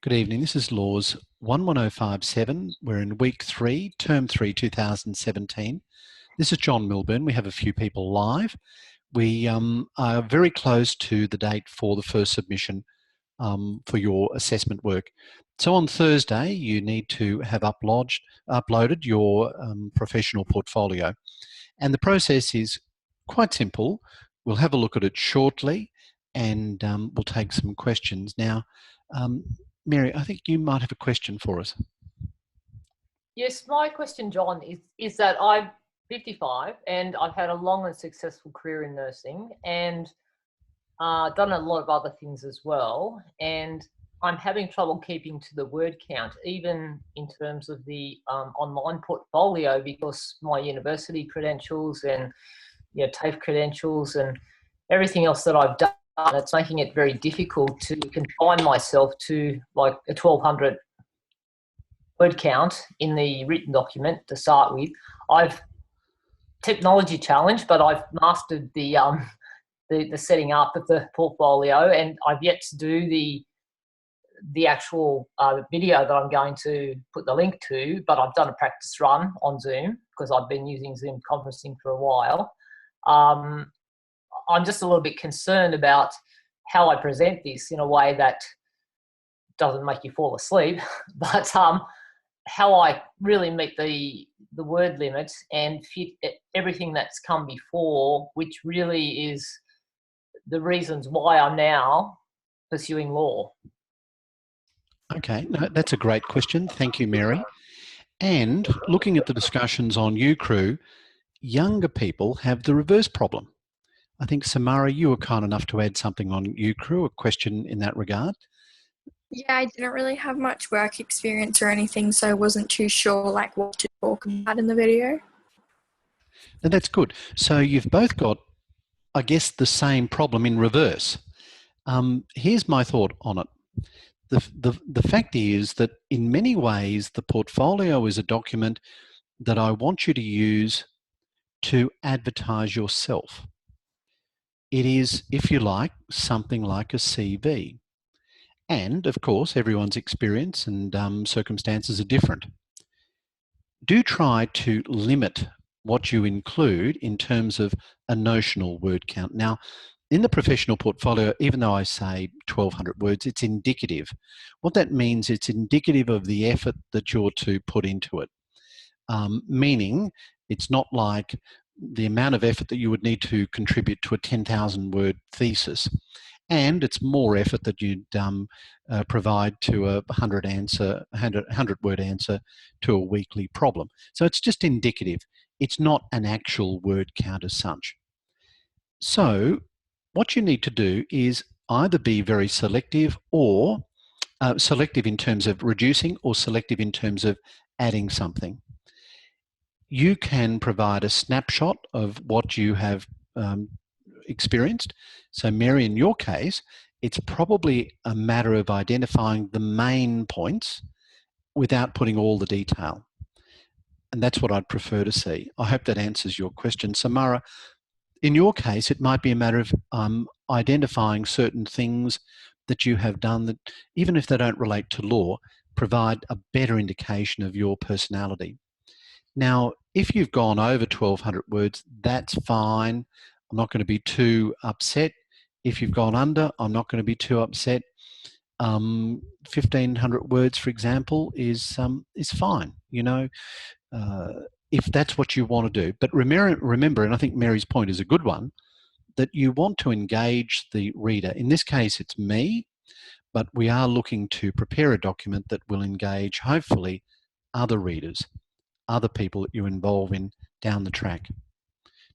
Good evening. This is Laws 11057. We're in week 3, term 3, 2017. This is John Milburn. We have a few people live. We are very close to the date for the first submission for your assessment work. So on Thursday, you need to have uploaded your professional portfolio. And the process is quite simple. We'll have a look at it shortly and we'll take some questions. Now, Mary, I think you might have a question for us. Yes, my question, John, is that I'm 55 and I've had a long and successful career in nursing and done a lot of other things as well. And I'm having trouble keeping to the word count, even in terms of the online portfolio, because my university credentials and TAFE credentials and everything else that I've done, it's making it very difficult to confine myself to like a 1200 word count in the written document to start with. I've technology challenged, but I've mastered the setting up of the portfolio, and I've yet to do the actual video that I'm going to put the link to, but I've done a practice run on Zoom because I've been using Zoom conferencing for a while. I'm just a little bit concerned about how I present this in a way that doesn't make you fall asleep, but how I really meet the word limit and fit everything that's come before, which really is the reasons why I'm now pursuing law. Okay, no, that's a great question. Thank you, Mary. And looking at the discussions on UCrew, younger people have the reverse problem. I think, Samara, you were kind enough to add something on UCrew, a question in that regard. Yeah, I didn't really have much work experience or anything, so I wasn't too sure like what to talk about in the video. And that's good. So you've both got, I guess, the same problem in reverse. Here's my thought on it. The fact is that in many ways, the portfolio is a document that I want you to use to advertise yourself. It is, if you like, something like a CV. And of course, everyone's experience and circumstances are different. Do try to limit what you include in terms of a notional word count. Now, in the professional portfolio, even though I say 1,200 words, it's indicative. What that means, it's indicative of the effort that you're to put into it. Meaning, it's not like the amount of effort that you would need to contribute to a 10,000 word thesis. And it's more effort that you'd provide to a 100 word answer to a weekly problem. So it's just indicative. It's not an actual word count as such. So what you need to do is either be very selective or selective in terms of reducing or selective in terms of adding something. You can provide a snapshot of what you have experienced. So Mary, in your case, it's probably a matter of identifying the main points without putting all the detail. And that's what I'd prefer to see. I hope that answers your question. Samara, in your case, it might be a matter of identifying certain things that you have done that, even if they don't relate to law, provide a better indication of your personality. Now, if you've gone over 1,200 words, that's fine. I'm not going to be too upset. If you've gone under, I'm not going to be too upset. 1,500 words, for example, is fine. If that's what you want to do. But remember, and I think Mary's point is a good one, that you want to engage the reader. In this case, it's me, but we are looking to prepare a document that will engage, hopefully, other readers, other people that you involve in down the track.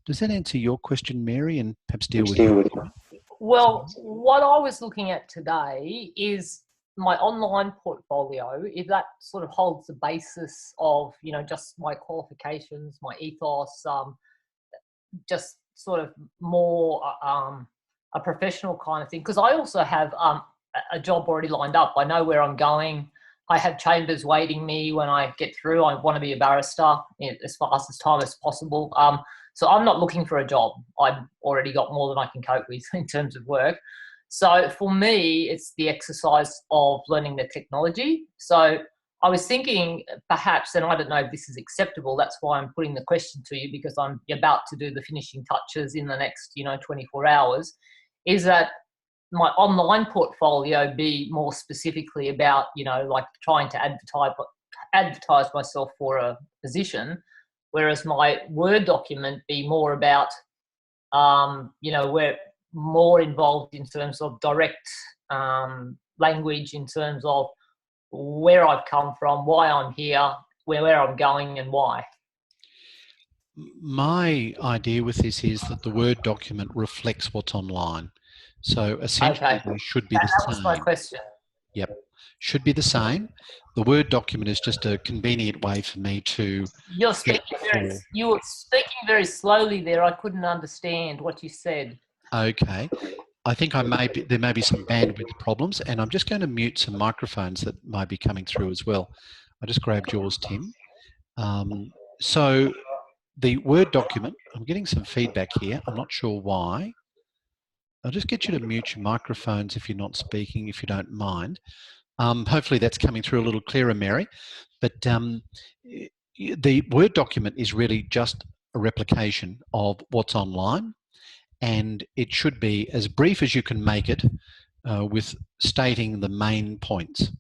Does that answer your question, Mary, and perhaps deal with your point? Well, what I was looking at today is my online portfolio, if that sort of holds the basis of, just my qualifications, my ethos, just sort of more a professional kind of thing. Because I also have a job already lined up. I know where I'm going. I have chambers waiting me when I get through. I want to be a barrister as fast as time as possible. So I'm not looking for a job. I've already got more than I can cope with in terms of work. So for me, it's the exercise of learning the technology. So I was thinking perhaps, and I don't know if this is acceptable, that's why I'm putting the question to you, because I'm about to do the finishing touches in the next, 24 hours, is that my online portfolio be more specifically about, like trying to advertise myself for a position, whereas my Word document be more about, we're more involved in terms of direct language, in terms of where I've come from, why I'm here, where I'm going, and why. My idea with this is that the Word document reflects what's online. So essentially, Okay, they should be the that was my same. question. Yep, should be the same. The Word document is just a convenient way for me to You were search speaking very slowly there. I couldn't understand what you said. Okay. I think there may be some bandwidth problems, and I'm just going to mute some microphones that might be coming through as well. I just grabbed yours, Tim. So the Word document, I'm getting some feedback here. I'm not sure why. I'll just get you to mute your microphones if you're not speaking, if you don't mind. Hopefully that's coming through a little clearer, Mary. But the Word document is really just a replication of what's online, and it should be as brief as you can make it, with stating the main points.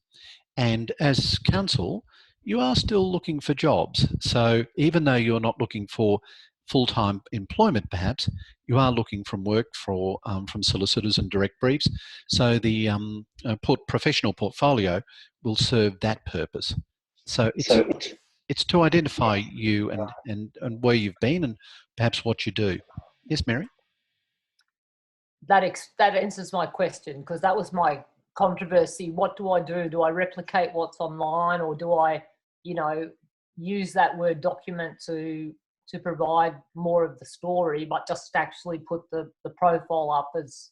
And as counsel, you are still looking for jobs. So even though you're not looking for full-time employment, perhaps, you are looking from work from solicitors and direct briefs. So the professional portfolio will serve that purpose. So it's to identify you and where you've been and perhaps what you do. Yes, Mary? That answers my question, because that was my controversy. What do I do? Do I replicate what's online, or do I, use that Word document to provide more of the story, but just actually put the profile up as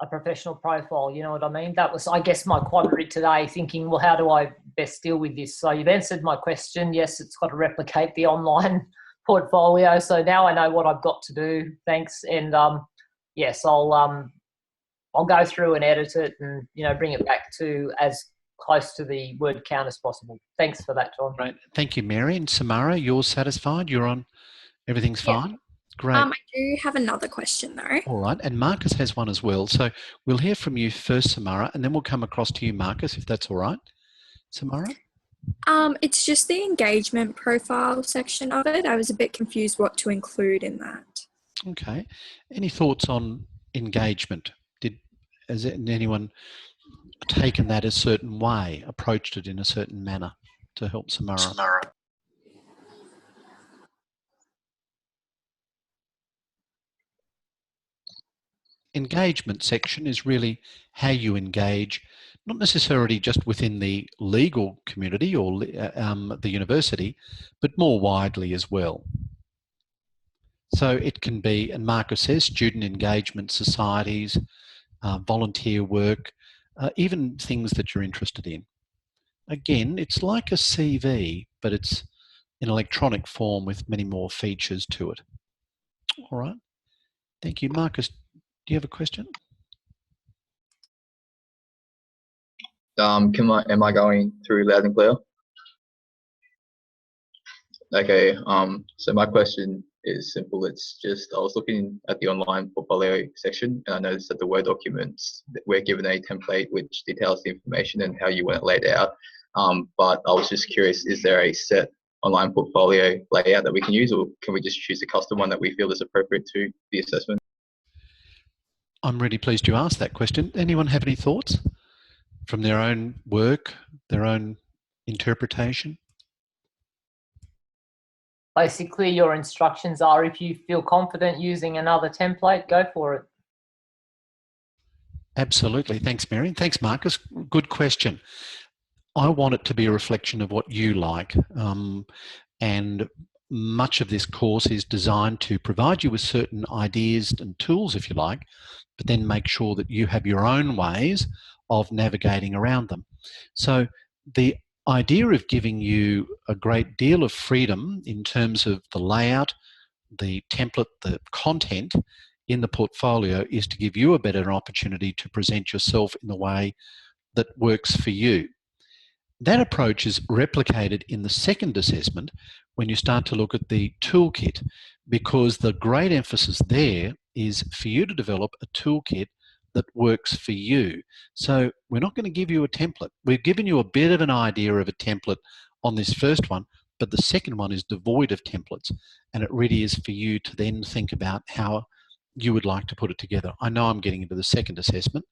a professional profile? You know what I mean? That was, I guess, my quandary today, thinking, well, how do I best deal with this? So you've answered my question. Yes, it's got to replicate the online portfolio. So now I know what I've got to do. Thanks. And yes, I'll go through and edit it and, bring it back to as close to the word count as possible. Thanks for that, John. Great. Thank you, Mary. And Samara, you're satisfied? You're on? Everything's fine? Great. I do have another question though. All right. And Marcus has one as well. So we'll hear from you first, Samara, and then we'll come across to you, Marcus, if that's all right. Samara? It's just the engagement profile section of it. I was a bit confused what to include in that. Okay. Any thoughts on engagement? Has anyone taken that a certain way, approached it in a certain manner to help Samara? Engagement section is really how you engage, not necessarily just within the legal community or the university, but more widely as well. So it can be, and Marcus says, student engagement societies, volunteer work, even things that you're interested in. Again, it's like a CV, but it's in electronic form with many more features to it. All right. Thank you. Marcus, do you have a question? Am I going through loud and clear? Okay, so my question is simple. It's just, I was looking at the online portfolio section, and I noticed that the Word documents, we're given a template which details the information and how you want it laid out. But I was just curious, is there a set online portfolio layout that we can use, or can we just choose a custom one that we feel is appropriate to the assessment? I'm really pleased you asked that question. Anyone have any thoughts from their own work, their own interpretation? Basically, your instructions are, if you feel confident using another template, go for it. Absolutely. Thanks, Mary. Thanks, Marcus. Good question. I want it to be a reflection of what you like. And much of this course is designed to provide you with certain ideas and tools, if you like, but then make sure that you have your own ways of navigating around them. So the idea of giving you a great deal of freedom in terms of the layout, the template, the content, in the portfolio is to give you a better opportunity to present yourself in the way that works for you. That approach is replicated in the second assessment when you start to look at the toolkit, because the great emphasis there is for you to develop a toolkit that works for you. So we're not going to give you a template. We've given you a bit of an idea of a template on this first one, but the second one is devoid of templates, and it really is for you to then think about how you would like to put it together. I know I'm getting into the second assessment.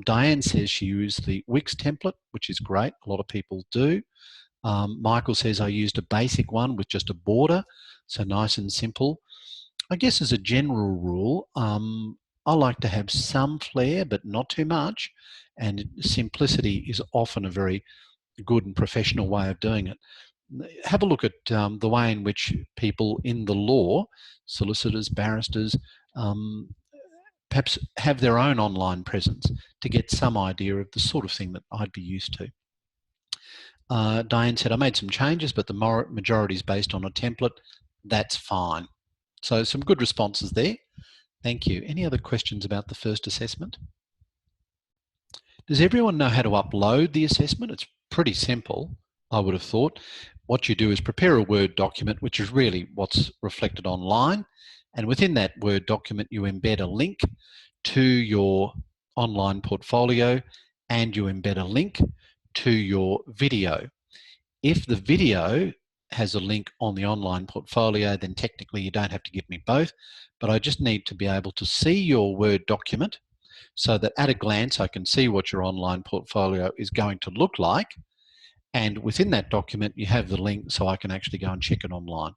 Diane says she used the Wix template, which is great. A lot of people do. Michael says, I used a basic one with just a border, so nice and simple. I guess as a general rule, I like to have some flair, but not too much. And simplicity is often a very good and professional way of doing it. Have a look at the way in which people in the law, solicitors, barristers, perhaps have their own online presence to get some idea of the sort of thing that I'd be used to. Diane said, I made some changes, but the majority is based on a template. That's fine. So some good responses there. Thank you. Any other questions about the first assessment? Does everyone know how to upload the assessment? It's pretty simple, I would have thought. What you do is prepare a Word document, which is really what's reflected online. And within that Word document, you embed a link to your online portfolio and you embed a link to your video. If the video has a link on the online portfolio, then technically you don't have to give me both, but I just need to be able to see your Word document so that at a glance I can see what your online portfolio is going to look like. And within that document, you have the link so I can actually go and check it online.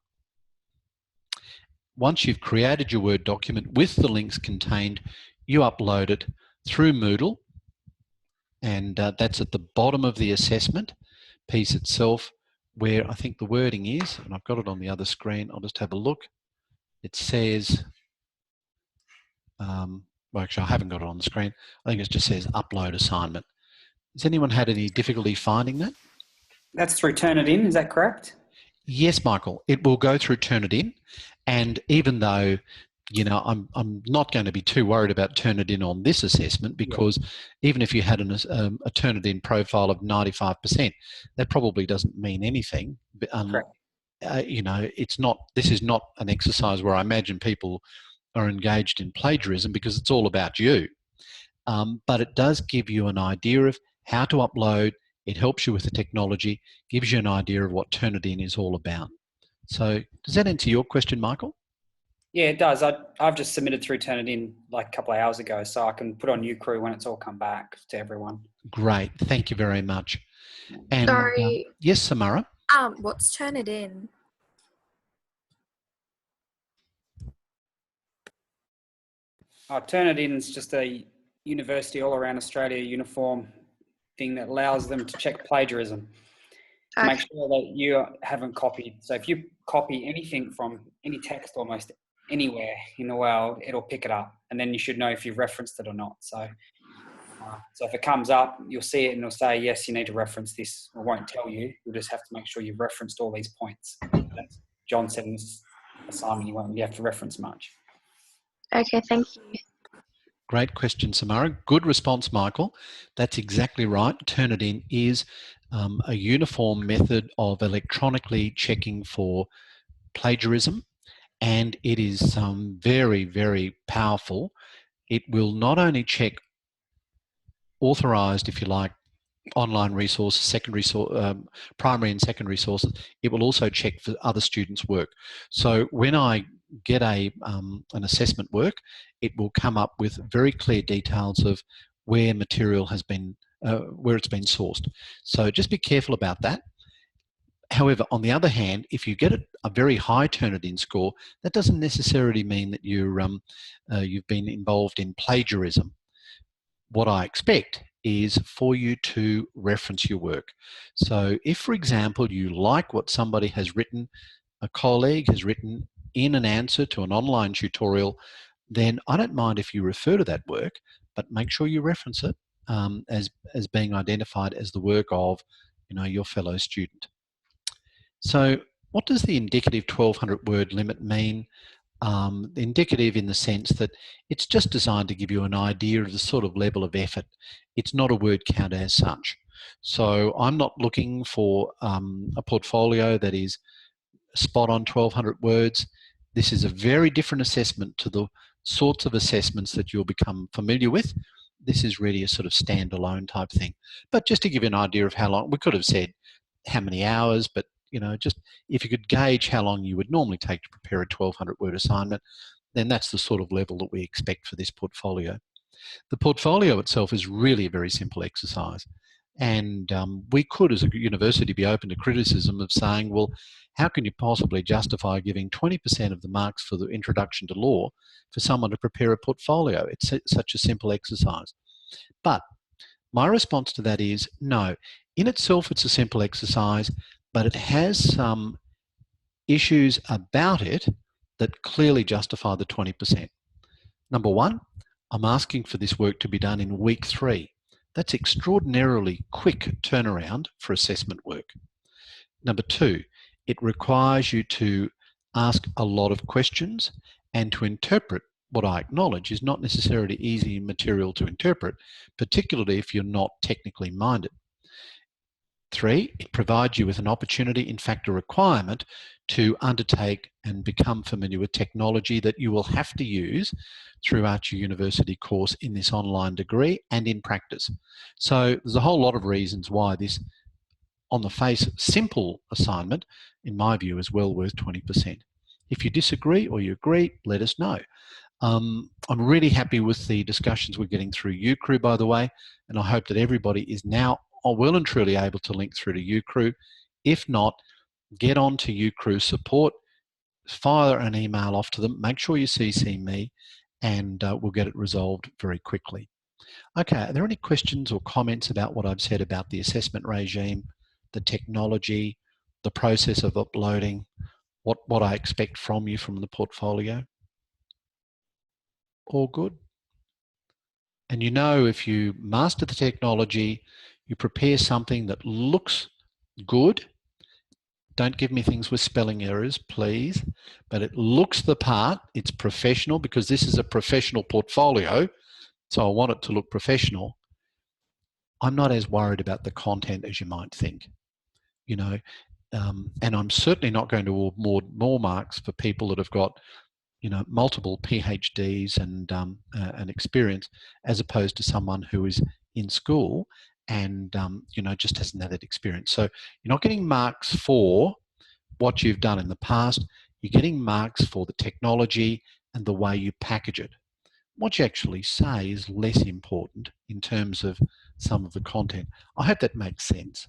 Once you've created your Word document with the links contained, you upload it through Moodle, and that's at the bottom of the assessment piece itself, where I think the wording is, and I've got it on the other screen. I'll just have a look. It says, well, actually, I haven't got it on the screen. I think it just says upload assignment. Has anyone had any difficulty finding that? That's through Turnitin, is that correct? Yes, Michael. It will go through Turnitin, and even though, you know, I'm not going to be too worried about Turnitin on this assessment, because even if you had a Turnitin profile of 95%, that probably doesn't mean anything. You know, it's not. This is not an exercise where I imagine people are engaged in plagiarism, because it's all about you. But it does give you an idea of how to upload. It helps you with the technology, gives you an idea of what Turnitin is all about. So does that answer your question, Michael? Yeah, it does. I've just submitted through Turnitin like a couple of hours ago, so I can put on Ucrew when it's all come back to everyone. Great. Thank you very much. And Sorry. yes, Samara? What's Turnitin? Turnitin's just a university all around Australia uniform thing that allows them to check plagiarism. To make sure that you haven't copied. So if you copy anything from any text almost anywhere in the world, it'll pick it up, and then you should know if you've referenced it or not. So if it comes up, you'll see it and it'll say, yes, you need to reference this. It won't tell you. You'll just have to make sure you've referenced all these points. That's John said in this assignment, you have to reference much. Okay, thank you. Great question, Samara. Good response, Michael. That's exactly right. Turnitin is a uniform method of electronically checking for plagiarism, and it is very, very powerful. It will not only check authorised, if you like, online resources, primary and secondary sources, it will also check for other students' work. So when I get an assessment work, it will come up with very clear details of where material has been, where it's been sourced. So just be careful about that. However, on the other hand, if you get a very high Turnitin score, that doesn't necessarily mean that you've been involved in plagiarism. What I expect is for you to reference your work. So if, for example, you like what somebody has written, a colleague has written in an answer to an online tutorial, then I don't mind if you refer to that work, but make sure you reference it as being identified as the work of, you know, your fellow student. So what does the indicative 1200 word limit mean? indicative in the sense that it's just designed to give you an idea of the sort of level of effort. It's not a word count as such. So I'm not looking for a portfolio that is spot on 1,200 words. This is a very different assessment to the sorts of assessments that you'll become familiar with. This is really a sort of standalone type thing. But just to give you an idea of how long, we could have said how many hours, but you know, just if you could gauge how long you would normally take to prepare a 1,200 word assignment, then that's the sort of level that we expect for this portfolio. The portfolio itself is really a very simple exercise. And we could, as a university, be open to criticism of saying, well, how can you possibly justify giving 20% of the marks for the introduction to law for someone to prepare a portfolio? It's such a simple exercise. But my response to that is no. In itself, it's a simple exercise, but it has some issues about it that clearly justify the 20%. Number one, I'm asking for this work to be done in week 3. That's extraordinarily quick turnaround for assessment work. Number 2, it requires you to ask a lot of questions and to interpret what I acknowledge is not necessarily easy material to interpret, particularly if you're not technically minded. 3, it provides you with an opportunity, in fact a requirement, to undertake and become familiar with technology that you will have to use throughout your university course in this online degree and in practice. So there's a whole lot of reasons why this, on the face, simple assignment, in my view, is well worth 20%. If you disagree or you agree, let us know. I'm really happy with the discussions we're getting through UCrew, by the way, and I hope that everybody is now well and truly able to link through to UCrew. If not, get on to UCrew support, fire an email off to them, make sure you CC me, and we'll get it resolved very quickly. Okay, are there any questions or comments about what I've said about the assessment regime, the technology, the process of uploading, what I expect from you from the portfolio? All good? And you know, if you master the technology, you prepare something that looks good. Don't give me things with spelling errors, please. But it looks the part, it's professional, because this is a professional portfolio, so I want it to look professional. I'm not as worried about the content as you might think, you know, and I'm certainly not going to award more marks for people that have got, you know, multiple PhDs and experience, as opposed to someone who is in school and you know, just hasn't had that experience. So you're not getting marks for what you've done in the past. You're getting marks for the technology and the way you package it. What you actually say is less important in terms of some of the content. I hope that makes sense.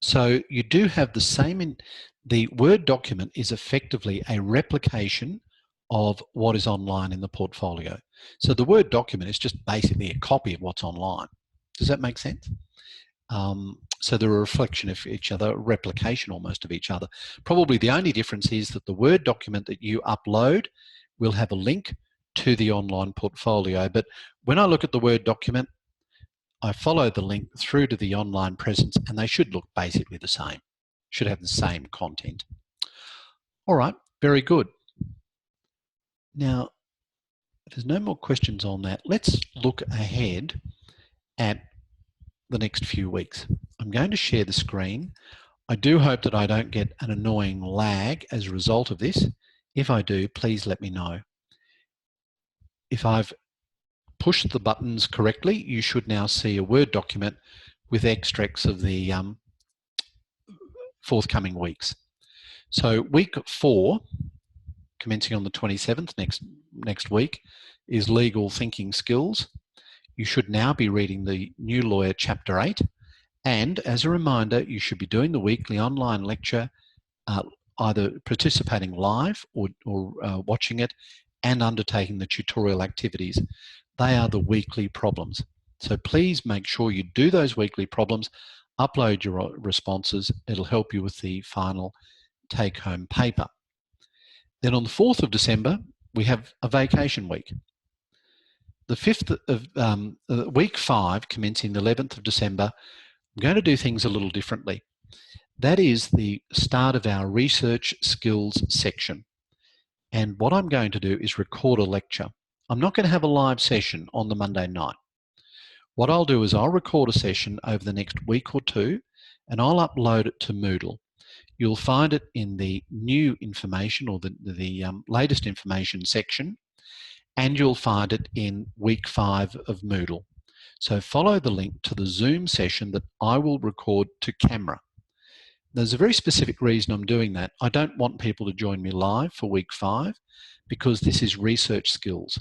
So you do have the same, the Word document is effectively a replication of what is online in the portfolio. So the Word document is just basically a copy of what's online. Does that make sense? So they're a reflection of each other, a replication almost of each other. Probably the only difference is that the Word document that you upload will have a link to the online portfolio. But when I look at the Word document, I follow the link through to the online presence and they should look basically the same, should have the same content. All right, very good. Now, if there's no more questions on that, let's look ahead at the next few weeks. I'm going to share the screen. I do hope that I don't get an annoying lag as a result of this. If I do, please let me know. If I've pushed the buttons correctly, you should now see a Word document with extracts of the forthcoming weeks. So week 4, commencing on the 27th, next week, is Legal Thinking Skills. You should now be reading the New Lawyer Chapter 8. And as a reminder, you should be doing the weekly online lecture, either participating live or watching it and undertaking the tutorial activities. They are the weekly problems. So please make sure you do those weekly problems, upload your responses. It'll help you with the final take-home paper. Then on the 4th of December, we have a vacation week. The 5th of week 5, commencing the 11th of December, I'm going to do things a little differently. That is the start of our research skills section. And what I'm going to do is record a lecture. I'm not going to have a live session on the Monday night. What I'll do is I'll record a session over the next week or two, and I'll upload it to Moodle. You'll find it in the new information or the latest information section, and you'll find it in week 5 of Moodle. So follow the link to the Zoom session that I will record to camera. There's a very specific reason I'm doing that. I don't want people to join me live for week 5 because this is research skills.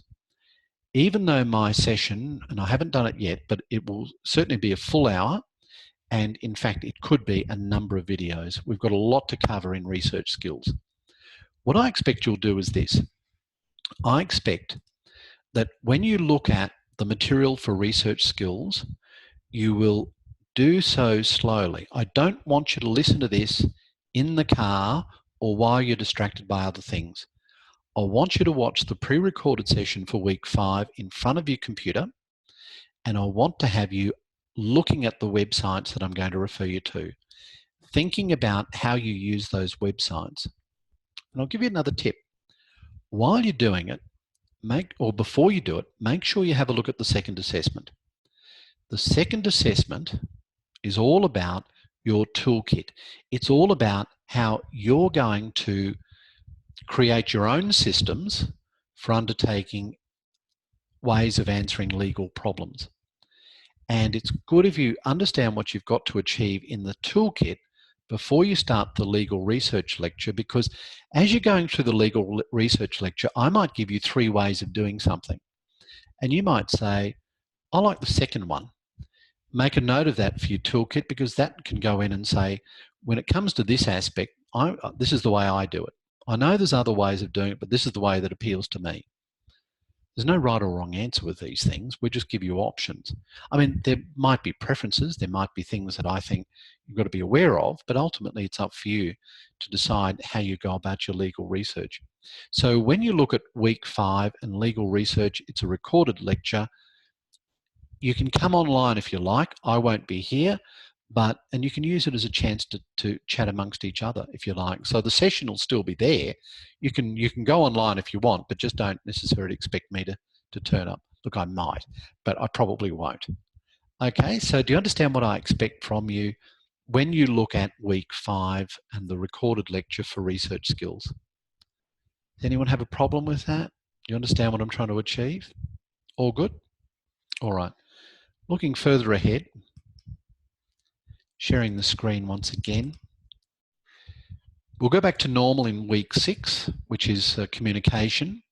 Even though my session, and I haven't done it yet, but it will certainly be a full hour, and in fact it could be a number of videos. We've got a lot to cover in research skills. What I expect you'll do is this. I expect that when you look at the material for research skills, you will do so slowly. I don't want you to listen to this in the car or while you're distracted by other things. I want you to watch the pre-recorded session for week 5 in front of your computer, and I want to have you looking at the websites that I'm going to refer you to, thinking about how you use those websites. And I'll give you another tip. While you're doing it, before you do it, make sure you have a look at the second assessment. The second assessment is all about your toolkit. It's all about how you're going to create your own systems for undertaking ways of answering legal problems. And it's good if you understand what you've got to achieve in the toolkit before you start the legal research lecture, because as you're going through the legal research lecture, I might give you 3 ways of doing something. And you might say, I like the second one. Make a note of that for your toolkit, because that can go in and say, when it comes to this aspect, this is the way I do it. I know there's other ways of doing it, but this is the way that appeals to me. There's no right or wrong answer with these things. We just give you options. I mean, there might be preferences. There might be things that I think you've got to be aware of, but ultimately it's up for you to decide how you go about your legal research. So when you look at week 5 and legal research, it's a recorded lecture. You can come online if you like. I won't be here, and you can use it as a chance to chat amongst each other if you like. So the session will still be there. You can go online if you want, but just don't necessarily expect me to turn up. Look, I might, but I probably won't. Okay, so do you understand what I expect from you when you look at week 5 and the recorded lecture for research skills? Does anyone have a problem with that? Do you understand what I'm trying to achieve? All good? All right. Looking further ahead, sharing the screen once again. We'll go back to normal in week 6, which is communication.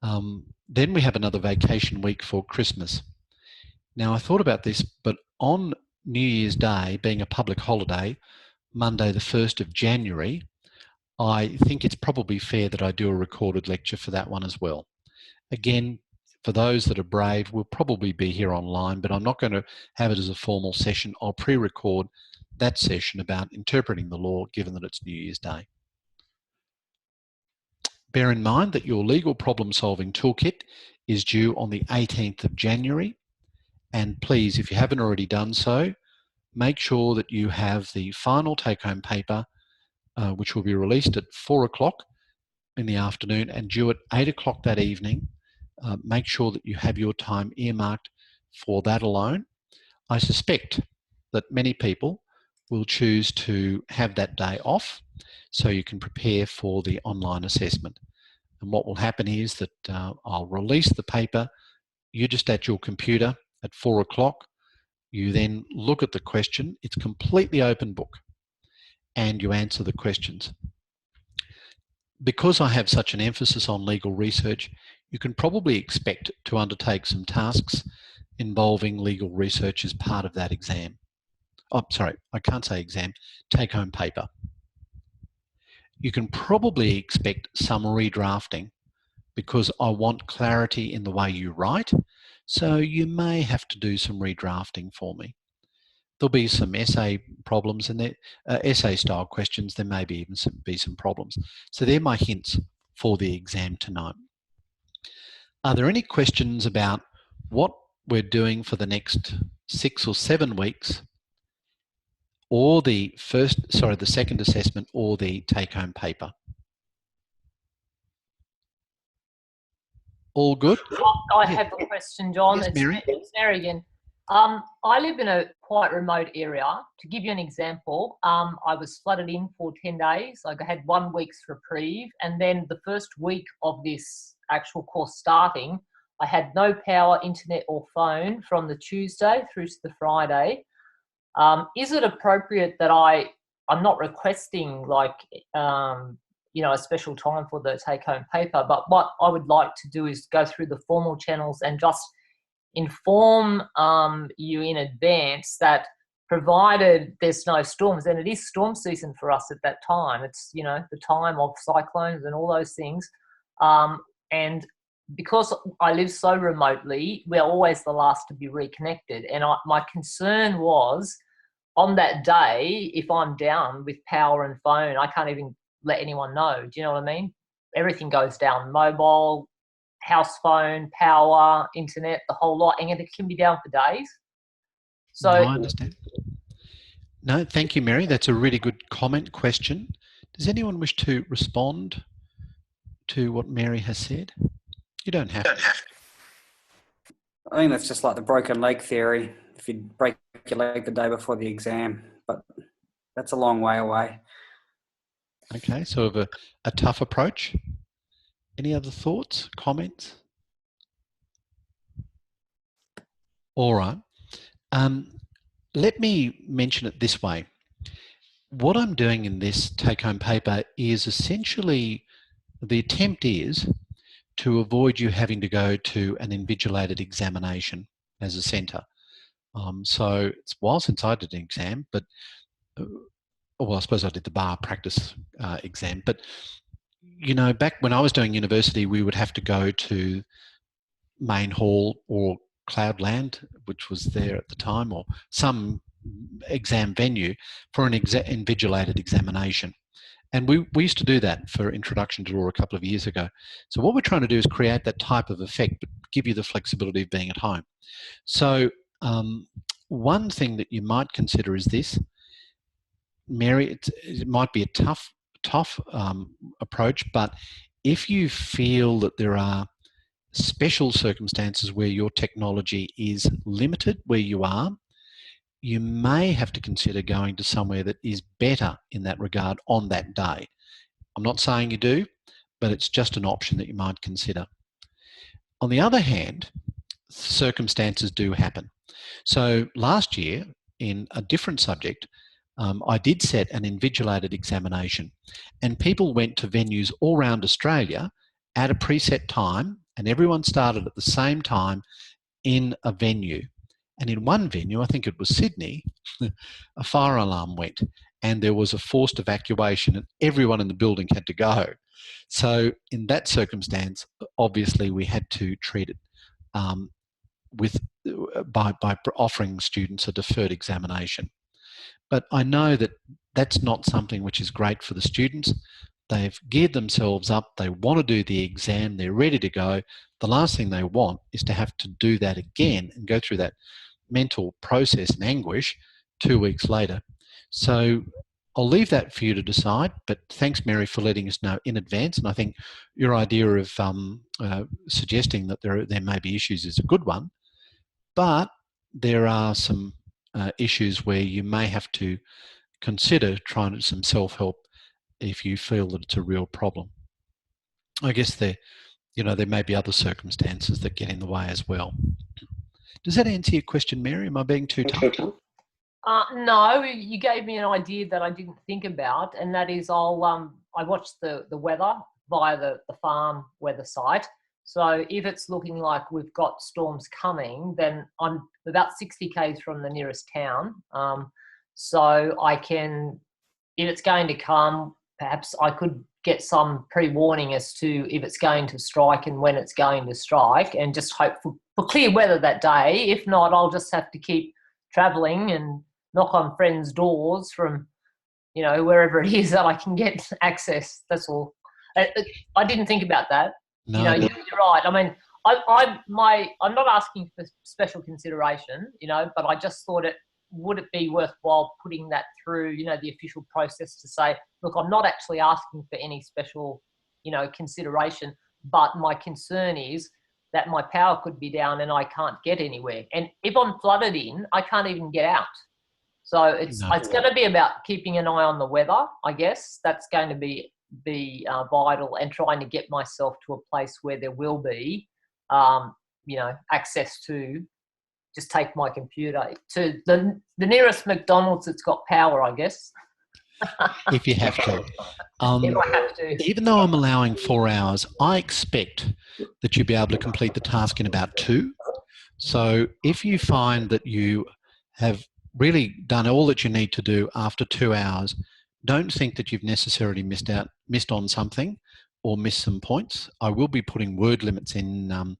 Then we have another vacation week for Christmas. Now, I thought about this, but on New Year's Day, being a public holiday, Monday the 1st of January, I think it's probably fair that I do a recorded lecture for that one as well. Again, for those that are brave, we'll probably be here online, but I'm not going to have it as a formal session. I'll pre-record that session about interpreting the law, given that it's New Year's Day. Bear in mind that your legal problem-solving toolkit is due on the 18th of January. And please, if you haven't already done so, make sure that you have the final take-home paper, which will be released at 4 o'clock in the afternoon and due at 8 o'clock that evening. Make sure that you have your time earmarked for that alone. I suspect that many people will choose to have that day off so you can prepare for the online assessment. And what will happen is that I'll release the paper. You're just at your computer at 4 o'clock. You then look at the question. It's completely open book, and you answer the questions. Because I have such an emphasis on legal research, you can probably expect to undertake some tasks involving legal research as part of that exam. Oh, sorry, I can't say exam, take-home paper. You can probably expect some redrafting because I want clarity in the way you write, so you may have to do some redrafting for me. There'll be some essay problems and essay style questions. There may be even be some problems. So they're my hints for the exam tonight. Are there any questions about what we're doing for the next 6 or 7 weeks, or the second assessment, or the take-home paper? All good? I have a question, John. Yes, Mary. It's Mary again. I live in a quite remote area. To give you an example, I was flooded in for 10 days. Like I had 1 week's reprieve. And then the first week of this actual course starting, I had no power, internet or phone from the Tuesday through to the Friday. Is it appropriate that I'm not requesting like, a special time for the take-home paper, but what I would like to do is go through the formal channels and just inform you in advance that provided there's no storms, and it is storm season for us at that time, it's, the time of cyclones and all those things. And because I live so remotely, we're always the last to be reconnected. And my concern was on that day, if I'm down with power and phone, I can't even let anyone know. Do you know what I mean? Everything goes down, mobile, house phone, power, internet, the whole lot, and it can be down for days. So No, I understand. No, thank you, Mary. That's a really good question. Does anyone wish to respond to what Mary has said? You don't have to. I think that's just like the broken leg theory. If you break your leg the day before the exam, but that's a long way away. Okay, so of a tough approach. Any other thoughts, comments? All right. Let me mention it this way. What I'm doing in this take-home paper is essentially, the attempt is to avoid you having to go to an invigilated examination as a centre. So it's a while since I did an exam, but well, I suppose I did the bar practice exam, but back when I was doing university, we would have to go to Main Hall or Cloudland, which was there at the time, or some exam venue for an invigilated examination. And we used to do that for Introduction to Law a couple of years ago. So what we're trying to do is create that type of effect, but give you the flexibility of being at home. So one thing that you might consider is this. Mary, it might be a tough approach, but if you feel that there are special circumstances where your technology is limited where you are, you may have to consider going to somewhere that is better in that regard on that day. I'm not saying you do, but it's just an option that you might consider. On the other hand, circumstances do happen. So last year, in a different subject, I did set an invigilated examination, and people went to venues all around Australia at a preset time, and everyone started at the same time in a venue. And in one venue, I think it was Sydney, a fire alarm went and there was a forced evacuation and everyone in the building had to go. So in that circumstance, obviously we had to treat it by offering students a deferred examination. But I know that that's not something which is great for the students. They've geared themselves up, they want to do the exam, they're ready to go. The last thing they want is to have to do that again and go through that mental process and anguish 2 weeks later. So I'll leave that for you to decide, but thanks, Mary, for letting us know in advance. And I think your idea of suggesting that there may be issues is a good one, but there are some issues where you may have to consider trying to do some self-help if you feel that it's a real problem. I guess there may be other circumstances that get in the way as well. Does that answer your question, Mary? Am I being too tough? No, you gave me an idea that I didn't think about, and that is I watched the weather via the farm weather site. So if it's looking like we've got storms coming, then I'm about 60 k's from the nearest town. So I can, if it's going to come, perhaps I could get some pre-warning as to if it's going to strike and when it's going to strike, and just hope for clear weather that day. If not, I'll just have to keep travelling and knock on friends' doors from, wherever it is that I can get access. That's all. I didn't think about that. No, you're right. I mean, I'm not asking for special consideration, but I just thought would it be worthwhile putting that through, the official process to say, look, I'm not actually asking for any special, consideration, but my concern is that my power could be down and I can't get anywhere. And if I'm flooded in, I can't even get out. So it's going to be about keeping an eye on the weather, I guess. That's going to be vital, and trying to get myself to a place where there will be, access to just take my computer to the nearest McDonald's that's got power, I guess. If you have to. If I have to. Even though I'm allowing 4 hours, I expect that you'll be able to complete the task in about 2. So if you find that you have really done all that you need to do after 2 hours, don't think that you've necessarily missed on something or missed some points. I will be putting word limits in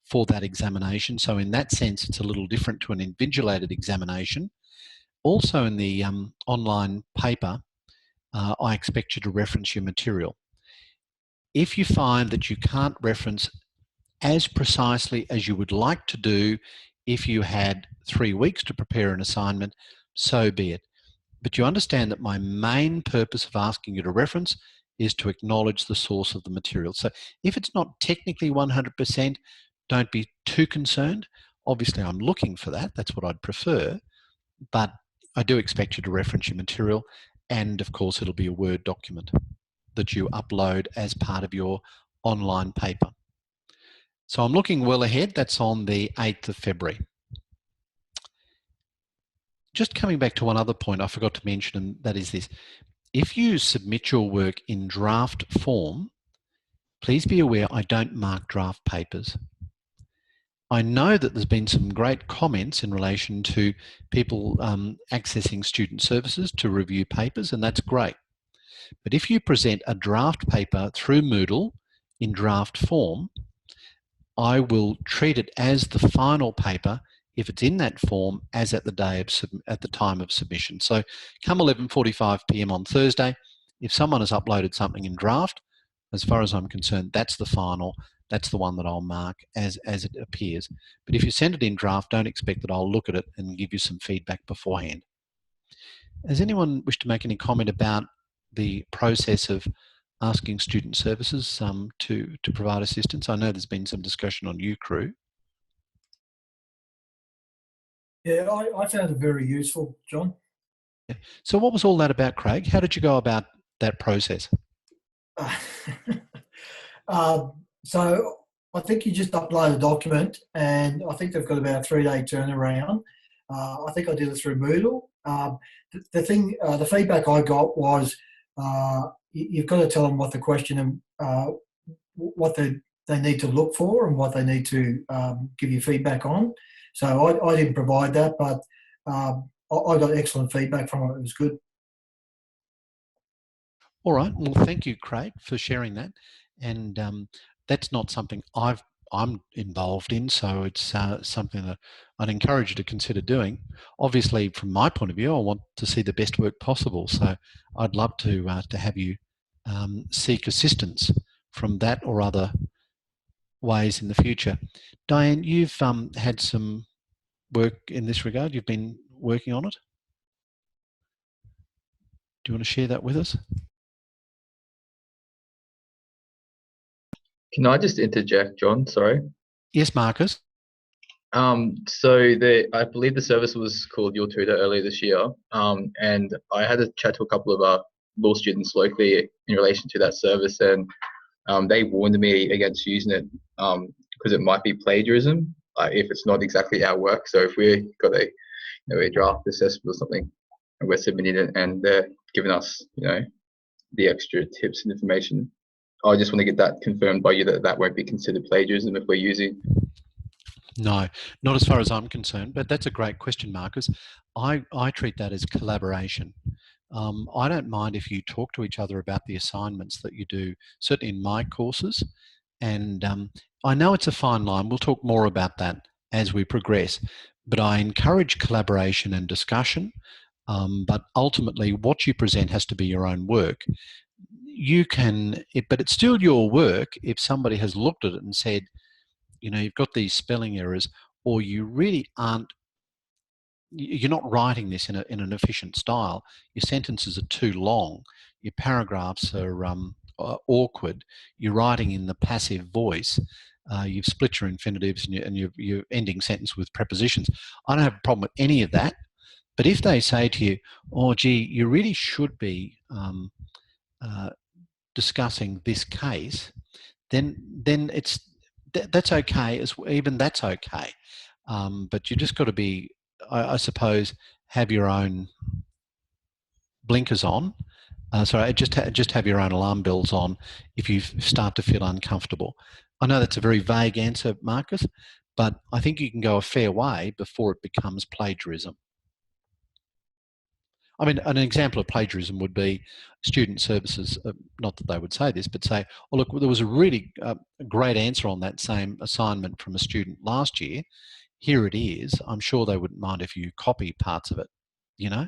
for that examination. So in that sense, it's a little different to an invigilated examination. Also in the online paper, I expect you to reference your material. If you find that you can't reference as precisely as you would like to do if you had 3 weeks to prepare an assignment, so be it. But you understand that my main purpose of asking you to reference is to acknowledge the source of the material. So if it's not technically 100%, don't be too concerned. Obviously, I'm looking for that. That's what I'd prefer. But I do expect you to reference your material. And of course, it'll be a Word document that you upload as part of your online paper. So I'm looking well ahead. That's on the 8th of February. Just coming back to one other point I forgot to mention, and that is this. If you submit your work in draft form, please be aware I don't mark draft papers. I know that there's been some great comments in relation to people accessing student services to review papers, and that's great. But if you present a draft paper through Moodle in draft form, I will treat it as the final paper if it's in that form as at the time of submission. So come 11:45 p.m. on Thursday, if someone has uploaded something in draft, as far as I'm concerned, that's the final. That's the one that I'll mark as it appears. But if you send it in draft, don't expect that I'll look at it and give you some feedback beforehand. Does anyone wish to make any comment about the process of asking student services to provide assistance? I know there's been some discussion on UCrew. Yeah, I found it very useful, John. So what was all that about, Craig? How did you go about that process? So I think you just upload a document, and I think they've got about a 3-day turnaround. I think I did it through Moodle. The feedback I got was you've got to tell them what the question and what they need to look for and what they need to give you feedback on. So I didn't provide that, but I got excellent feedback from it. It was good. All right. Well, thank you, Craig, for sharing that. And that's not something I'm involved in, so it's something that I'd encourage you to consider doing. Obviously, from my point of view, I want to see the best work possible, so I'd love to have you seek assistance from that or other ways in the future. Diane, you've had some work in this regard. You've been working on it. Do you want to share that with us? Can I just interject, John? Sorry. Yes, Marcus. I believe the service was called Your Tutor earlier this year, and I had a chat to a couple of law students locally in relation to that service, and they warned me against using it because it might be plagiarism if it's not exactly our work. So if we got a draft assessment or something, and we're submitting it, and they're giving us the extra tips and information, I just want to get that confirmed by you that won't be considered plagiarism if we're using. No, not as far as I'm concerned, but that's a great question, Marcus. I treat that as collaboration. I don't mind if you talk to each other about the assignments that you do, certainly in my courses. And I know it's a fine line. We'll talk more about that as we progress. But I encourage collaboration and discussion. But ultimately, what you present has to be your own work. But it's still your work if somebody has looked at it and said, you've got these spelling errors, or you're not writing this in an efficient style. Your sentences are too long. Your paragraphs are awkward. You're writing in the passive voice. you've split your infinitives, and you're ending sentence with prepositions. I don't have a problem with any of that. But if they say to you, oh, gee, you really should be discussing this case, then that's okay. Even that's okay. But you just got to be, I suppose, have your own blinkers on. Sorry, just have your own alarm bells on if you start to feel uncomfortable. I know that's a very vague answer, Marcus, but I think you can go a fair way before it becomes plagiarism. I mean, an example of plagiarism would be student services, not that they would say this, but say, oh, look, there was a really great answer on that same assignment from a student last year. Here it is. I'm sure they wouldn't mind if you copy parts of it. You know,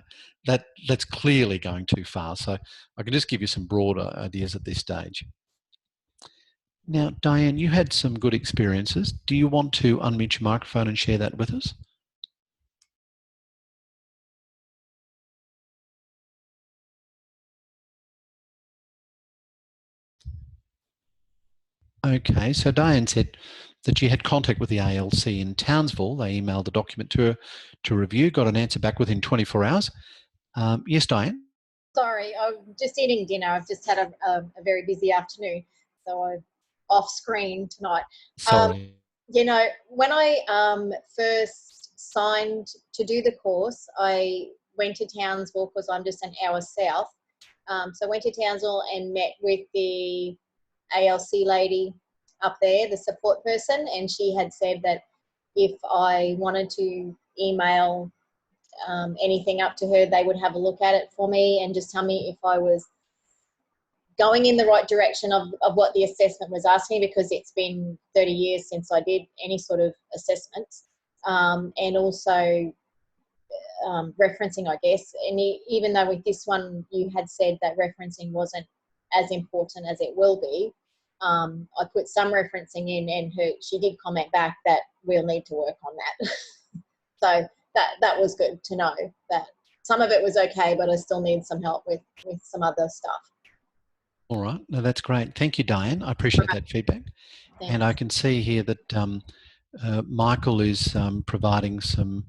that's clearly going too far. So I can just give you some broader ideas at this stage. Now, Diane, you had some good experiences. Do you want to unmute your microphone and share that with us? Okay, so Diane said that she had contact with the ALC in Townsville. They emailed the document to her to review, got an answer back within 24 hours. Yes, Diane? Sorry, I'm just eating dinner. I've just had a very busy afternoon, so I'm off screen tonight. Sorry. You know, when I first signed to do the course, I went to Townsville because I'm just an hour south. So I went to Townsville and met with the ALC lady up there, the support person, and she had said that if I wanted to email anything up to her, they would have a look at it for me and just tell me if I was going in the right direction of what the assessment was asking, because it's been 30 years since I did any sort of assessments, and also referencing, I guess. And even though with this one you had said that referencing wasn't as important as it will be, I put some referencing in, and she did comment back that we'll need to work on that. So that was good to know that some of it was okay, but I still need some help with some other stuff. All right, no, that's great. Thank you, Diane. I appreciate that feedback. Thanks. And I can see here that Michael is providing some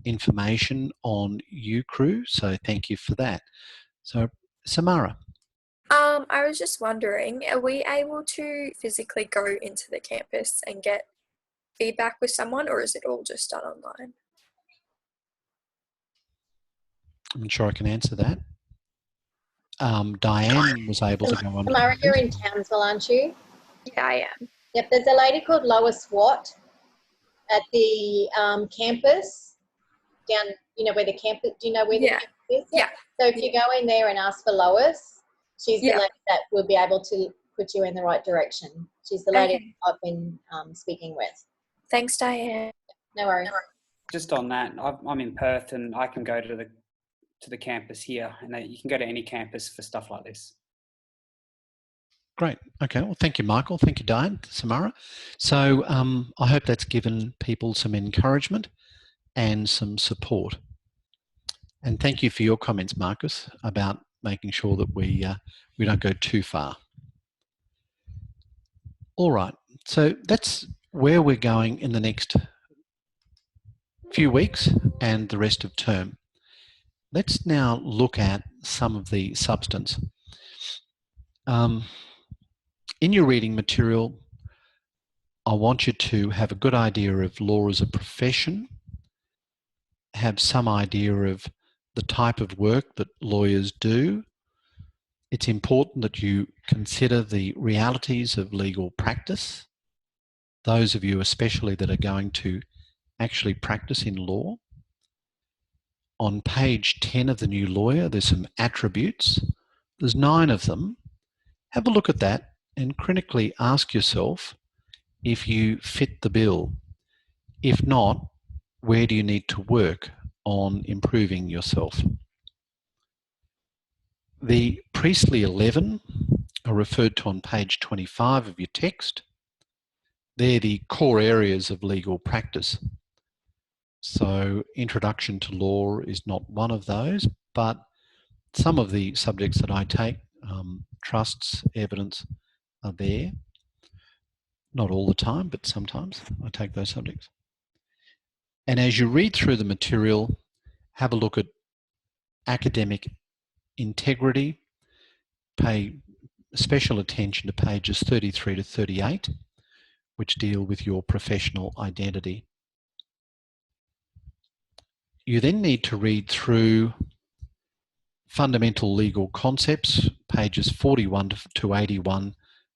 information on UCrew, so thank you for that. So, Samara. I was just wondering, are we able to physically go into the campus and get feedback with someone, or is it all just done online? I'm sure I can answer that. Diane was able to go on. Samara, you're in Townsville, aren't you? Yeah, I am. Yep, there's a lady called Lois Watt at the campus down, you know, where the campus, do you know where the campus is? Yeah. So if you go in there and ask for Lois, she's the lady that will be able to put you in the right direction. She's the lady I've been speaking with. Thanks, Diane. No worries. Just on that, I'm in Perth and I can go to the campus here, and you can go to any campus for stuff like this. Great. Okay. Well, thank you, Michael. Thank you, Diane, Samara. So I hope that's given people some encouragement and some support. And thank you for your comments, Marcus, about making sure that we don't go too far. All right. So that's where we're going in the next few weeks and the rest of term. Let's now look at some of the substance. In your reading material, I want you to have a good idea of law as a profession, have some idea of the type of work that lawyers do. It's important that you consider the realities of legal practice, those of you especially that are going to actually practice in law. On page 10 of the New Lawyer, there's some attributes. There's 9 of them. Have a look at that and critically ask yourself if you fit the bill. If not, where do you need to work on improving yourself? The priestly 11 are referred to on page 25 of your text. They're the core areas of legal practice. So introduction to law is not one of those, but some of the subjects that I take, trusts, evidence, are there. Not all the time, but sometimes I take those subjects. And as you read through the material, have a look at academic integrity. Pay special attention to pages 33 to 38, which deal with your professional identity. You then need to read through fundamental legal concepts, pages 41 to 81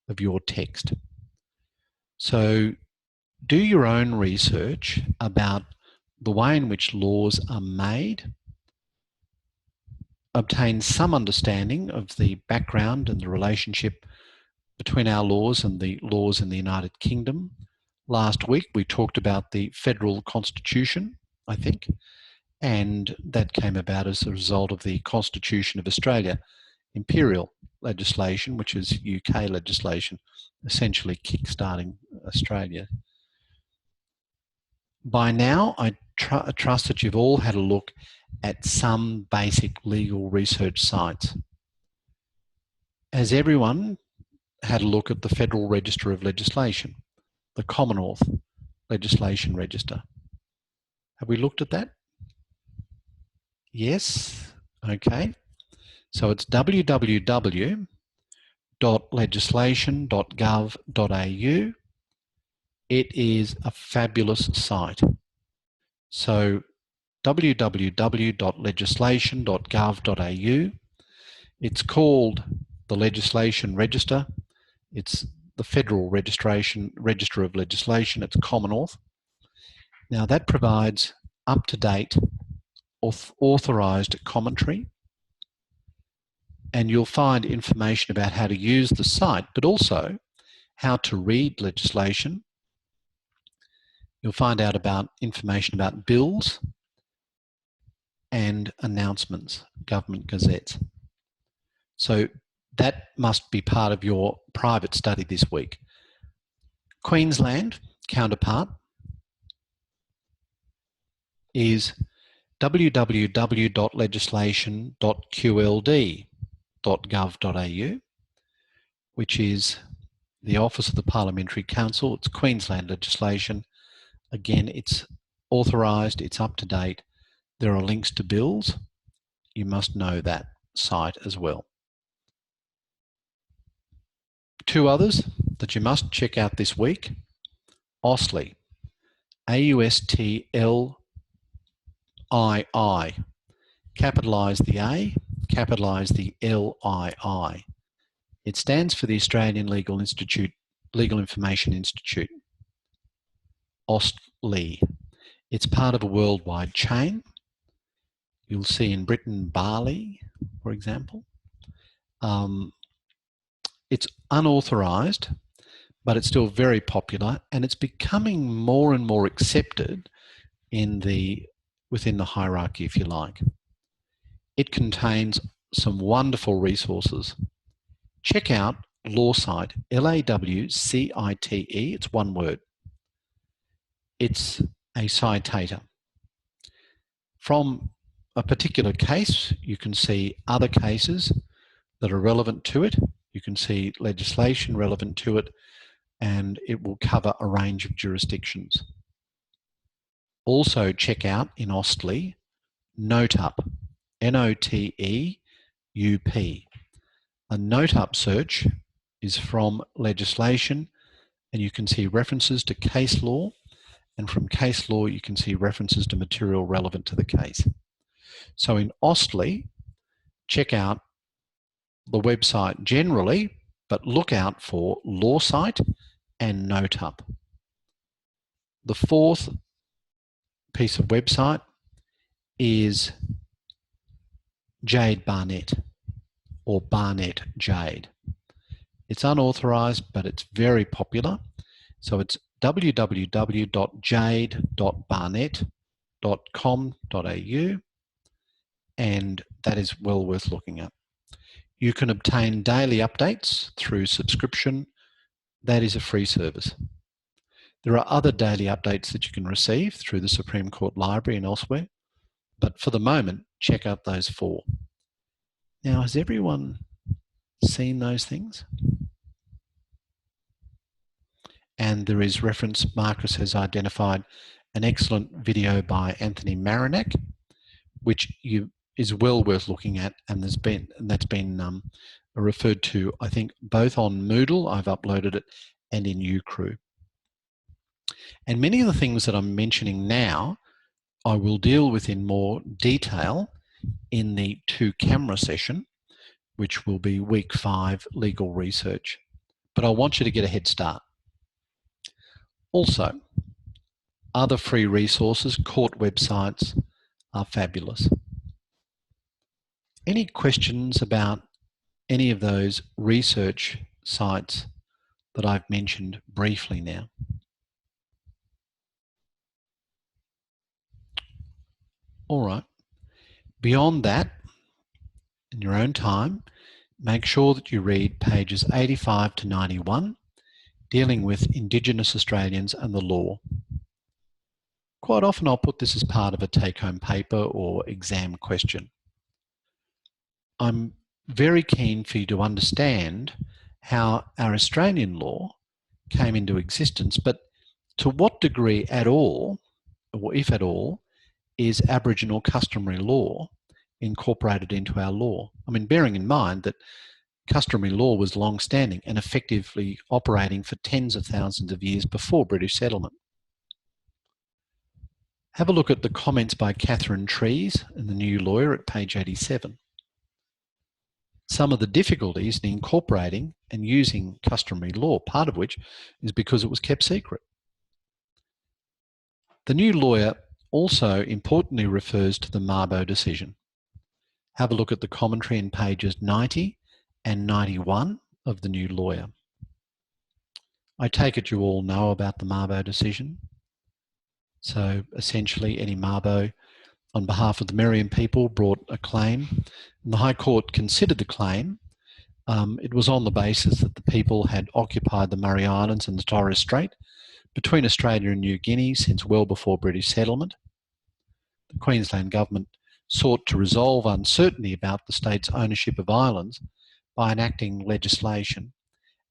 of your text. So do your own research about the way in which laws are made, obtain some understanding of the background and the relationship between our laws and the laws in the United Kingdom. Last week we talked about the federal constitution, I think, and that came about as a result of the Constitution of Australia, imperial legislation, which is UK legislation, essentially kick-starting Australia. By now, I trust that you've all had a look at some basic legal research sites. Has everyone had a look at the Federal Register of Legislation, the Commonwealth Legislation Register? Have we looked at that? Yes? Okay. So it's www.legislation.gov.au. It is a fabulous site. So www.legislation.gov.au. It's called the Legislation Register. It's the Federal Register of Legislation. It's Commonwealth. Now that provides up-to-date authorised commentary, and you'll find information about how to use the site, but also how to read legislation. You'll find out about information about bills and announcements, government gazettes. So that must be part of your private study this week. Queensland counterpart is www.legislation.qld.gov.au, which is the Office of the Parliamentary Council. It's Queensland legislation. Again, it's authorised, it's up to date. There are links to bills. You must know that site as well. Two others that you must check out this week. AUSTLI, A-U-S-T-L-I-I. Capitalise the A, capitalise the L-I-I. It stands for the Australian Legal Information Institute. AUSTLI. It's part of a worldwide chain. You'll see in Britain, Bali, for example. It's unauthorised, but it's still very popular, and it's becoming more and more accepted within the hierarchy, if you like. It contains some wonderful resources. Check out LawCite, L-A-W-C-I-T-E, it's one word. It's a citator. From a particular case, you can see other cases that are relevant to it. You can see legislation relevant to it, and it will cover a range of jurisdictions. Also check out in AUSTLI, NoteUp, N-O-T-E-U-P. A NoteUp search is from legislation, and you can see references to case law, and from case law you can see references to material relevant to the case. So in AUSTLI, check out the website generally, but look out for LawCite and NoteUp. The fourth piece of website is Jade Barnett, or Barnett Jade. It's unauthorised, but it's very popular. So it's www.jade.barnett.com.au, and that is well worth looking at. You can obtain daily updates through subscription. That is a free service. There are other daily updates that you can receive through the Supreme Court Library and elsewhere, but for the moment, check out those four. Now, has everyone seen those things? and there is reference. Marcus has identified an excellent video by Anthony Marinak, which is well worth looking at, and that's been referred to, I think, both on Moodle, I've uploaded it, and in uCrew. And many of the things that I'm mentioning now, I will deal with in more detail in the 2-camera session, which will be week 5 legal research. But I want you to get a head start. Also, other free resources, court websites are fabulous. Any questions about any of those research sites that I've mentioned briefly now? All right. Beyond that, in your own time, make sure that you read pages 85 to 91, dealing with Indigenous Australians and the law. Quite often I'll put this as part of a take-home paper or exam question. I'm very keen for you to understand how our Australian law came into existence, but to what degree at all, or if at all, is Aboriginal customary law incorporated into our law? I mean, bearing in mind that customary law was long-standing and effectively operating for tens of thousands of years before British settlement. Have a look at the comments by Catherine Trees in The New Lawyer at page 87. Some of the difficulties in incorporating and using customary law, part of which is because it was kept secret. The New Lawyer also importantly refers to the Mabo decision. Have a look at the commentary in pages 90 and 91 of The New Lawyer. I take it you all know about the Mabo decision. So essentially any Mabo on behalf of the Meriam people brought a claim, and the High Court considered the claim. It was on the basis that the people had occupied the Murray Islands and the Torres Strait between Australia and New Guinea since well before British settlement. The Queensland government sought to resolve uncertainty about the state's ownership of islands by enacting legislation,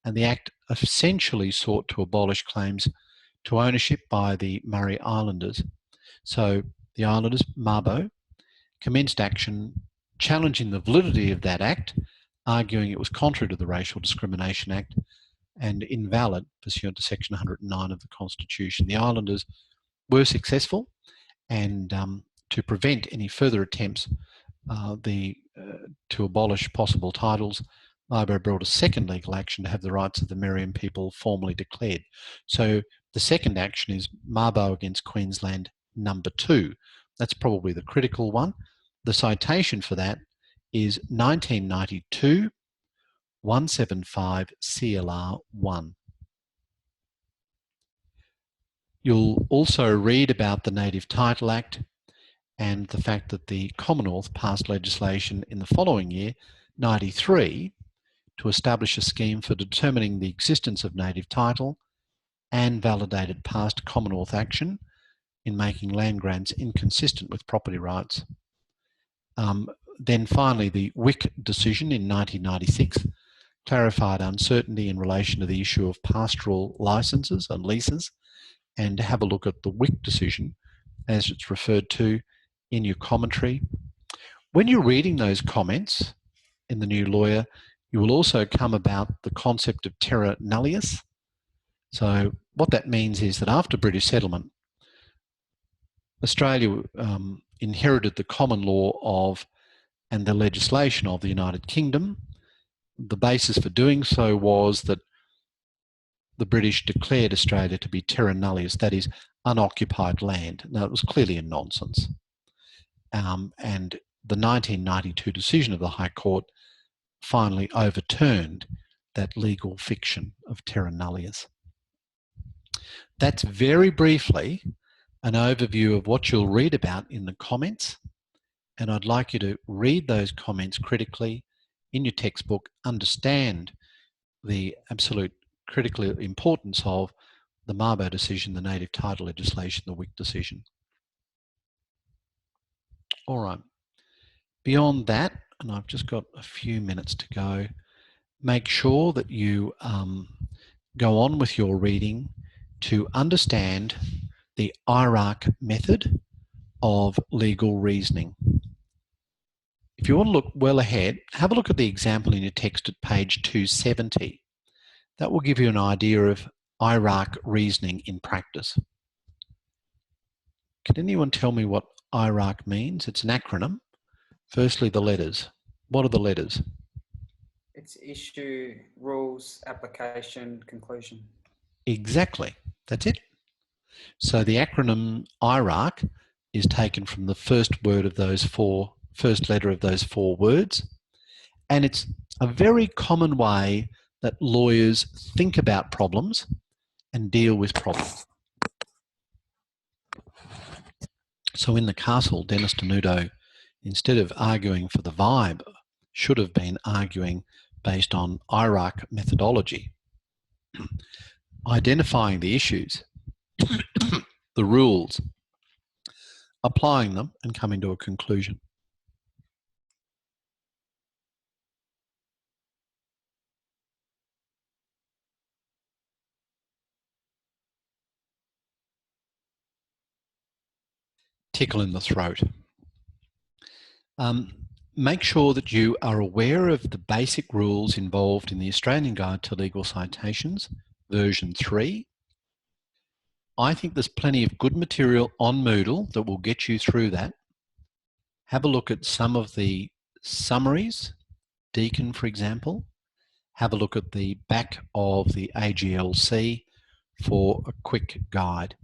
and the Act essentially sought to abolish claims to ownership by the Murray Islanders. So the Islanders, Mabo, commenced action challenging the validity of that Act, arguing it was contrary to the Racial Discrimination Act and invalid pursuant to Section 109 of the Constitution. The Islanders were successful, and to prevent any further attempts to abolish possible titles, Mabo brought a second legal action to have the rights of the Meriam people formally declared. So the second action is Mabo against Queensland number 2. That's probably the critical one. The citation for that is 1992 175 CLR 1. You'll also read about the Native Title Act and the fact that the Commonwealth passed legislation in the following year, 93, to establish a scheme for determining the existence of native title and validated past Commonwealth action in making land grants inconsistent with property rights. Then finally, the Wick decision in 1996 clarified uncertainty in relation to the issue of pastoral licenses and leases, and have a look at the Wick decision as it's referred to in your commentary. When you're reading those comments in The New Lawyer, you will also come about the concept of terra nullius. So what that means is that after British settlement, Australia inherited the common law of and the legislation of the United Kingdom. The basis for doing so was that the British declared Australia to be terra nullius, that is, unoccupied land. Now, it was clearly a nonsense. And the 1992 decision of the High Court finally overturned that legal fiction of terra nullius. That's very briefly an overview of what you'll read about in the comments, and I'd like you to read those comments critically in your textbook, understand the absolute critical importance of the Mabo decision, the native title legislation, the Wick decision. All right. Beyond that, and I've just got a few minutes to go, make sure that you go on with your reading to understand the IRAC method of legal reasoning. If you want to look well ahead, have a look at the example in your text at page 270. That will give you an idea of IRAC reasoning in practice. Can anyone tell me what IRAC means? It's an acronym. Firstly, the letters. What are the letters? It's issue, rules, application, conclusion. Exactly. That's it. So the acronym IRAC is taken from the first letter of those four words. And it's a very common way that lawyers think about problems and deal with problems. So in the castle, Dennis Denudo, instead of arguing for the vibe, should have been arguing based on IRAC methodology, identifying the issues, the rules, applying them, and coming to a conclusion. Tickle in the throat. Make sure that you are aware of the basic rules involved in the Australian Guide to Legal Citations, version 3. I think there's plenty of good material on Moodle that will get you through that. Have a look at some of the summaries, Deakin, for example. Have a look at the back of the AGLC for a quick guide.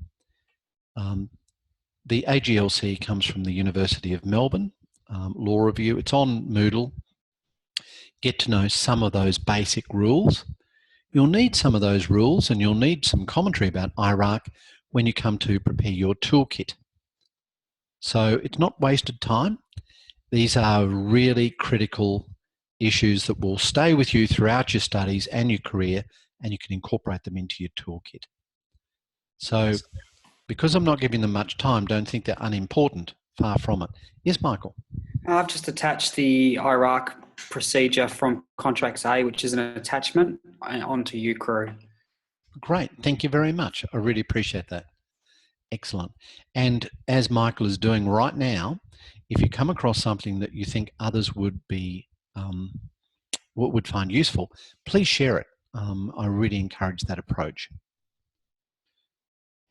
The AGLC comes from the University of Melbourne, Law Review. It's on Moodle. Get to know some of those basic rules. You'll need some of those rules and you'll need some commentary about IRAC when you come to prepare your toolkit. So it's not wasted time. These are really critical issues that will stay with you throughout your studies and your career, and you can incorporate them into your toolkit. So because I'm not giving them much time, don't think they're unimportant. Far from it. Yes, Michael? I've just attached the IRAC procedure from Contracts A, which is an attachment, onto UCrew. Great. Thank you very much. I really appreciate that. Excellent. And as Michael is doing right now, if you come across something that you think others would be would find useful, please share it. I really encourage that approach.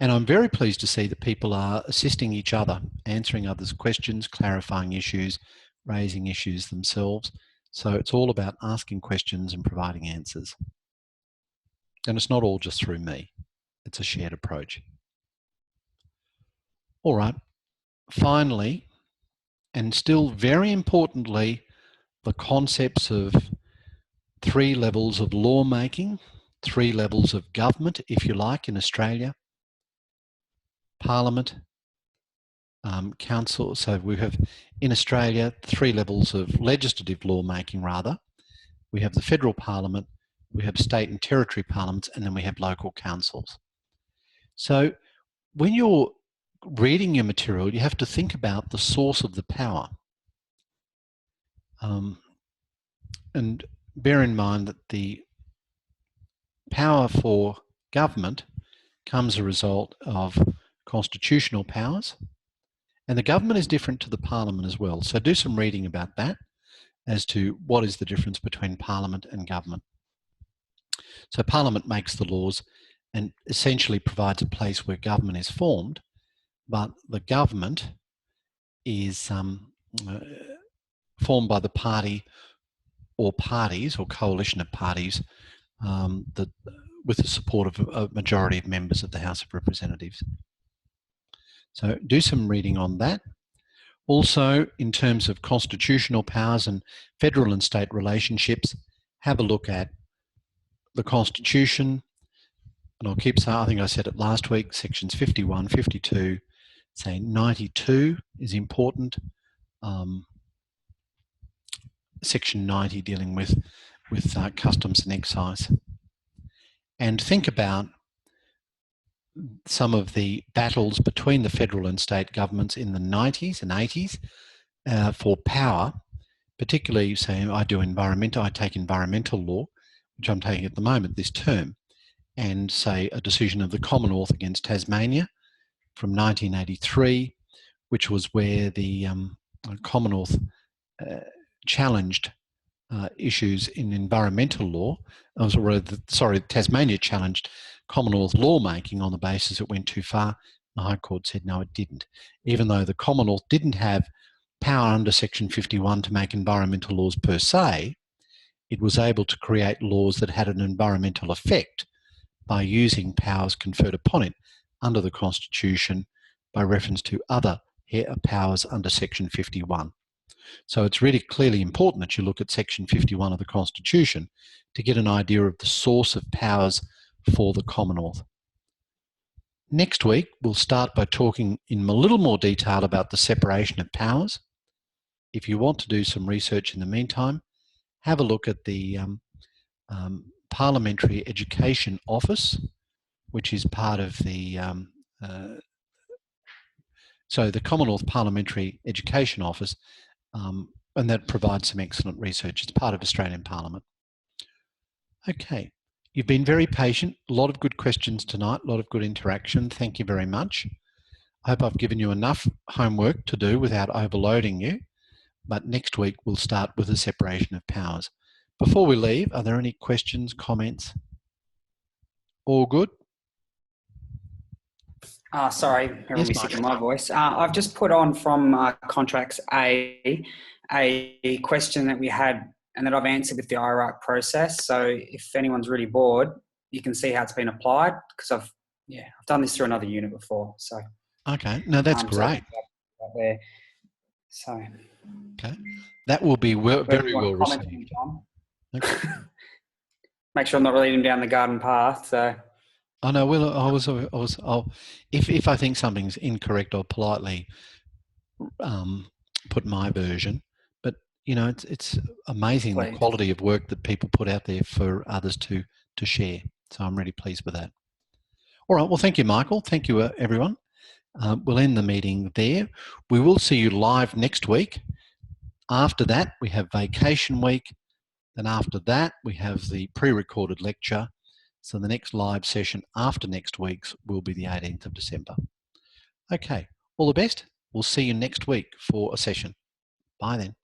And I'm very pleased to see that people are assisting each other, answering others' questions, clarifying issues, raising issues themselves. So it's all about asking questions and providing answers. And it's not all just through me. It's a shared approach. All right. Finally, and still very importantly, the concepts of 3 levels of lawmaking, 3 levels of government, if you like, in Australia. Parliament, Council. So we have in Australia 3 levels of legislative lawmaking rather. We have the federal parliament, we have state and territory parliaments, and then we have local councils. So when you're reading your material, you have to think about the source of the power. And bear in mind that the power for government comes as a result of constitutional powers, and the government is different to the parliament as well. So do some reading about that as to what is the difference between parliament and government. So parliament makes the laws and essentially provides a place where government is formed, but the government is formed by the party or parties or coalition of parties with the support of a majority of members of the House of Representatives. So do some reading on that. Also, in terms of constitutional powers and federal and state relationships, have a look at the Constitution. And I'll keep saying, I think I said it last week, sections 51, 52, say 92 is important. Section 90 dealing with customs and excise. And think about some of the battles between the federal and state governments in the 90s and 80s for power, particularly, say, I take environmental law, which I'm taking at the moment this term, and say a decision of the Commonwealth against Tasmania from 1983, which was where the Commonwealth challenged issues in environmental law. Tasmania challenged Commonwealth lawmaking on the basis it went too far. The High Court said no, it didn't. Even though the Commonwealth didn't have power under Section 51 to make environmental laws per se, it was able to create laws that had an environmental effect by using powers conferred upon it under the Constitution by reference to other powers under Section 51. So it's really clearly important that you look at Section 51 of the Constitution to get an idea of the source of powers for the Commonwealth. Next week, we'll start by talking in a little more detail about the separation of powers. If you want to do some research in the meantime, have a look at the Parliamentary Education Office, which is part of the the Commonwealth Parliamentary Education Office, and that provides some excellent research. It's part of Australian Parliament. Okay, you've been very patient. A lot of good questions tonight, a lot of good interaction. Thank you very much. I hope I've given you enough homework to do without overloading you. But next week we'll start with the separation of powers. Before we leave, are there any questions, comments? All good? Sorry, everyone be sick of my voice. I've just put on from Contracts A question that we had and that I've answered with the IRAC process. So if anyone's really bored, you can see how it's been applied, because I've done this through another unit before. So okay, no, that's great. So okay, that will be very well received. Okay. Make sure I'm not leading down the garden path. So. I know. Well, if I think something's incorrect, I'll politely put my version. But you know, it's amazing the quality of work that people put out there for others to share. So I'm really pleased with that. All right. Well, thank you, Michael. Thank you, everyone. We'll end the meeting there. We will see you live next week. After that, we have vacation week. Then after that, we have the pre-recorded lecture. So the next live session after next week's will be the 18th of December. Okay, all the best. We'll see you next week for a session. Bye then.